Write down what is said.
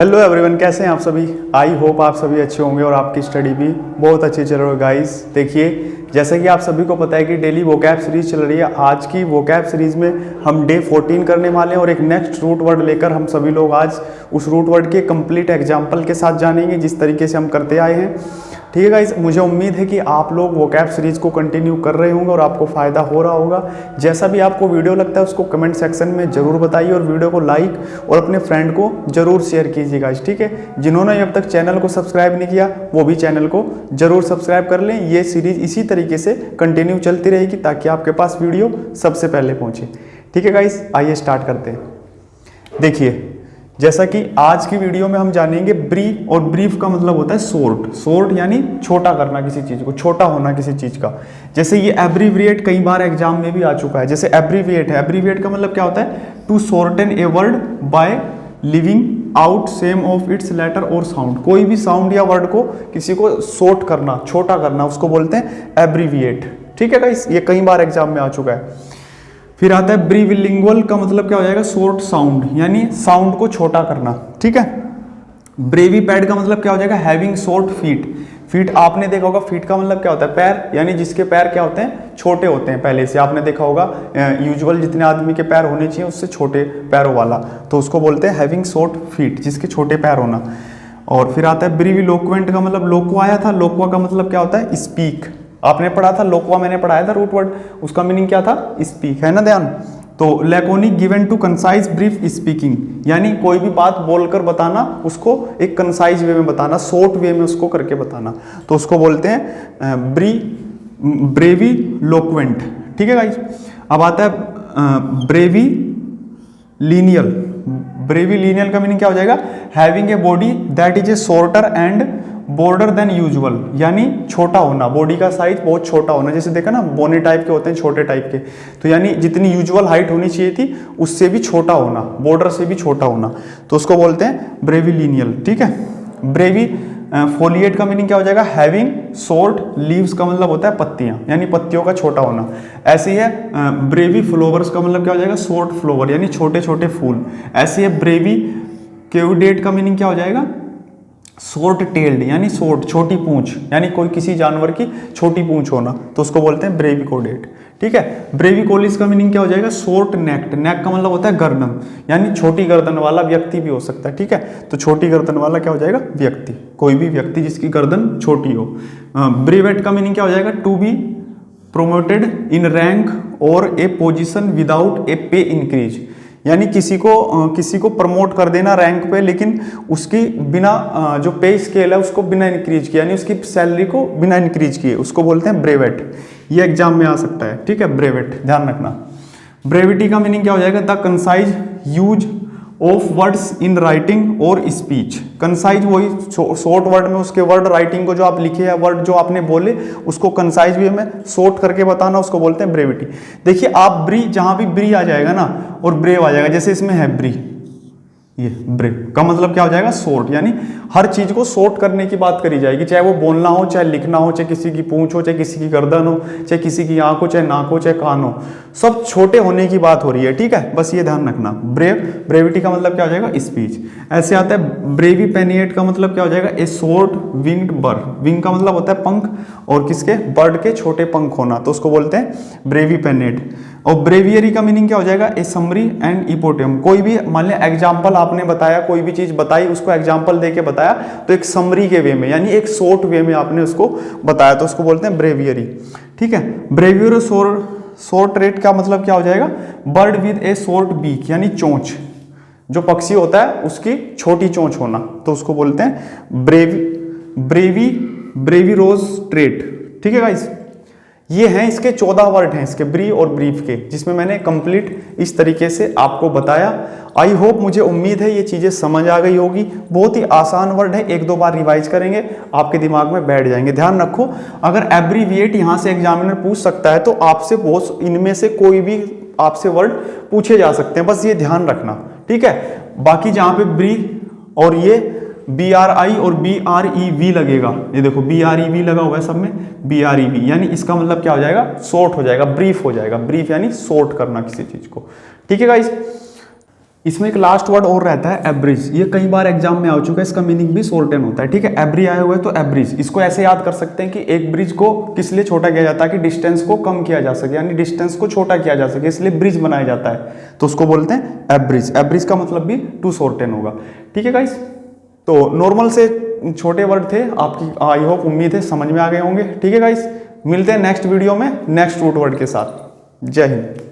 Hello everyone, कैसे हैं आप सभी। आई होप आप सभी अच्छे होंगे और आपकी स्टडी भी बहुत अच्छी चल रही है गाइस। देखिए, जैसे कि आप सभी को पता है कि डेली वोकैब सीरीज चल रही है। आज की वोकैब सीरीज में हम डे 14 करने वाले हैं और एक नेक्स्ट रूट वर्ड लेकर हम सभी लोग आज उस रूट वर्ड के कंप्लीट एग्जाम्पल के साथ जानेंगे जिस तरीके से हम करते आए हैं। ठीक है गाइस, मुझे उम्मीद है कि आप लोग वोकैब सीरीज को कंटिन्यू कर रहे होंगे और आपको फ़ायदा हो रहा होगा। जैसा भी आपको वीडियो लगता है उसको कमेंट सेक्शन में ज़रूर बताइए और वीडियो को लाइक और अपने फ्रेंड को ज़रूर शेयर कीजिए गाइस। ठीक है, जिन्होंने अब तक चैनल को सब्सक्राइब नहीं किया वो भी चैनल को ज़रूर सब्सक्राइब कर लें। ये सीरीज इसी तरीके से कंटिन्यू चलती रहेगी ताकि आपके पास वीडियो सबसे पहले पहुँचे। ठीक है गाइस, आइए स्टार्ट करते हैं। देखिए, जैसा कि आज की वीडियो में हम जानेंगे ब्री, और ब्रीफ का मतलब होता है शॉर्ट। शॉर्ट यानी छोटा करना किसी चीज़ को, छोटा होना किसी चीज़ का। जैसे ये एब्रीविएट कई बार एग्जाम में भी आ चुका है। जैसे एब्रीविएट है, एब्रीविएट का मतलब क्या होता है? To shorten a word by leaving out some of its letter और साउंड। कोई भी साउंड या वर्ड को किसी को शॉर्ट करना, छोटा करना, उसको बोलते हैं एब्रीविएट। ठीक है गाइस, ये कई बार एग्जाम में आ चुका है। फिर आता है ब्रीविलिंगुअल का मतलब क्या हो जाएगा? शॉर्ट साउंड, यानी साउंड को छोटा करना। ठीक है। ब्रेवी पैड का मतलब क्या हो जाएगा? Having short feet. फीट आपने देखा होगा, फीट का मतलब क्या होता है? पैर, यानी जिसके पैर क्या होते हैं? छोटे होते हैं। पहले से आपने देखा होगा, यूजुअल जितने आदमी के पैर होने चाहिए उससे छोटे पैरों वाला, तो उसको बोलते हैं हैविंग शॉर्ट फीट, जिसके छोटे पैर होना। और फिर आता है ब्रीविलोक्वेंट का मतलब लोक्वा आया था। लोक्वा का मतलब क्या होता है? स्पीक। आपने पढ़ा था लोक्वा, मैंने पढ़ाया था रूट वर्ड, उसका मीनिंग क्या था? स्पीक, है ना ध्यान। तो laconic given to concise brief speaking, यानी कोई भी बात बोलकर बताना, उसको एक कंसाइज वे में बताना, शॉर्ट वे में उसको करके बताना, तो उसको बोलते हैं ब्रेवी लोक्वेंट। ठीक है गाइस। अब आता है ब्रेवी लीनियल। ब्रेवी लीनियल का मीनिंग क्या हो जाएगा? Having a body that is a shorter and border than usual, यानी छोटा होना, बॉडी का साइज बहुत छोटा होना। जैसे देखा ना, बोनी टाइप के होते हैं, छोटे टाइप के, तो यानी जितनी यूजुअल हाइट होनी चाहिए थी उससे भी छोटा होना, बॉर्डर से भी छोटा होना, तो उसको बोलते हैं ब्रेविलिनियल। ठीक है। ब्रेवी फोलिएट का मीनिंग क्या हो जाएगा? हैविंग शॉर्ट लीव्स का मतलब होता है पत्तियां, यानी पत्तियों का छोटा होना। ऐसी है ब्रेवी फ्लोवर्स का मतलब क्या हो जाएगा? शॉर्ट फ्लोवर, यानी छोटे छोटे फूल। ऐसी है ब्रेवी केविडेट का मीनिंग क्या हो जाएगा? शॉर्ट टेल्ड, यानी शॉर्ट, छोटी पूंछ, यानी कोई किसी जानवर की छोटी पूंछ होना, तो उसको बोलते हैं ब्रेविकोडेट। ठीक है। ब्रेविकोलिस का मीनिंग क्या हो जाएगा? Short necked. नेक का मतलब होता है गर्दन, यानी छोटी गर्दन वाला व्यक्ति भी हो सकता है। ठीक है, तो छोटी गर्दन वाला क्या हो जाएगा? व्यक्ति, कोई भी व्यक्ति जिसकी गर्दन छोटी हो। ब्रेवेट का मीनिंग क्या हो जाएगा? To be promoted in rank और ए पोजिशन विदाउट ए पे इंक्रीज, यानी किसी को प्रमोट कर देना रैंक पे, लेकिन उसकी बिना जो पे स्केल है उसको बिना इंक्रीज किए, यानी उसकी सैलरी को बिना इंक्रीज किए, उसको बोलते हैं ब्रेवेट। ये एग्जाम में आ सकता है। ठीक है, ब्रेवेट ध्यान रखना। ब्रेविटी का मीनिंग क्या हो जाएगा? The concise use of words in writing और स्पीच। कंसाइज वही शॉर्ट वर्ड में उसके वर्ड, राइटिंग को जो आप लिखे हैं वर्ड जो आपने बोले उसको कंसाइज वे में शॉर्ट करके बताना, उसको बोलते हैं ब्रेविटी। देखिए, आप ब्री, जहां भी ब्री आ जाएगा ना और ब्रेव आ जाएगा, जैसे इसमें है ब्री, ये ब्रेव का मतलब क्या हो जाएगा? शॉर्ट, यानी हर चीज को शॉर्ट करने की बात करी जाएगी, चाहे वो बोलना हो, चाहे लिखना हो, चाहे किसी की पूंछ हो, चाहे किसी की गर्दन हो, चाहे किसी की आंख हो, चाहे नाक हो, चाहे कान हो, सब छोटे होने की बात हो रही है। ठीक है, बस ये ध्यान रखना। ब्रेविटी का मतलब क्या हो जाएगा? स्पीच। ऐसे आता है ब्रेवी पेनिएट का मतलब क्या हो जाएगा? ए शॉर्ट विंग्ड बर्ड। विंग का मतलब होता है पंख, और किसके? बर्ड के छोटे पंख होना, तो उसको बोलते हैं ब्रेवी पेनिएट। और ब्रेवियरी का मीनिंग क्या हो जाएगा? ए समरी एंड इपोटियम। कोई भी मान लिया एग्जाम्पल आपने बताया, कोई भी चीज बताई, उसको एग्जाम्पल देके बताया, तो एक समरी के वे में, यानी एक शॉर्ट वे में आपने उसको बताया, तो उसको बोलते हैं ब्रेवियरी। ठीक है। ब्रेवियर शॉर्ट रेट का मतलब क्या हो जाएगा? Bird with a short beak, यानी चोंच, जो पक्षी होता है उसकी छोटी चोंच होना, तो उसको बोलते हैं ब्रेविरोज ट्रेट। ठीक है गाइस, ये हैं इसके 14 वर्ड हैं इसके ब्री और ब्रीफ के, जिसमें मैंने कंप्लीट इस तरीके से आपको बताया। आई होप, मुझे उम्मीद है ये चीज़ें समझ आ गई होगी। बहुत ही आसान वर्ड है, एक दो बार रिवाइज करेंगे आपके दिमाग में बैठ जाएंगे। ध्यान रखो, अगर एब्रीविएट यहाँ से एग्जामिनर पूछ सकता है तो आपसे बहुत, इनमें से कोई भी आपसे वर्ड पूछे जा सकते हैं, बस ये ध्यान रखना। ठीक है। बाकी जहाँ पे ब्री और ये BRI और BREV लगेगा, ये देखो BREV लगा हुआ है सब में, BREV, यानी इसका मतलब क्या हो जाएगा? शॉर्ट हो जाएगा, ब्रीफ हो जाएगा। ब्रीफ यानी शॉर्ट करना किसी चीज को। ठीक है गाइस, इसमें एक लास्ट वर्ड और रहता है एवरेज। ये कई बार एग्जाम में आ चुका है, इसका मीनिंग भी शॉर्टेन होता है। ठीक है, एवरी आया हुआ है तो एवरेज, इसको ऐसे याद कर सकते हैं कि एक ब्रिज को किस लिए छोटा किया जाता है कि डिस्टेंस को कम किया जा सके, यानी डिस्टेंस को छोटा किया जा सके, इसलिए ब्रिज बनाया जाता है, तो उसको बोलते हैं एवरेज। एवरेज का मतलब भी टू शॉर्टेन होगा। ठीक है गाइस, तो नॉर्मल से छोटे वर्ड थे आपकी, आई होप उम्मीद है समझ में आ गए होंगे। ठीक है गाइस, मिलते हैं नेक्स्ट वीडियो में नेक्स्ट रूट वर्ड के साथ। जय हिंद।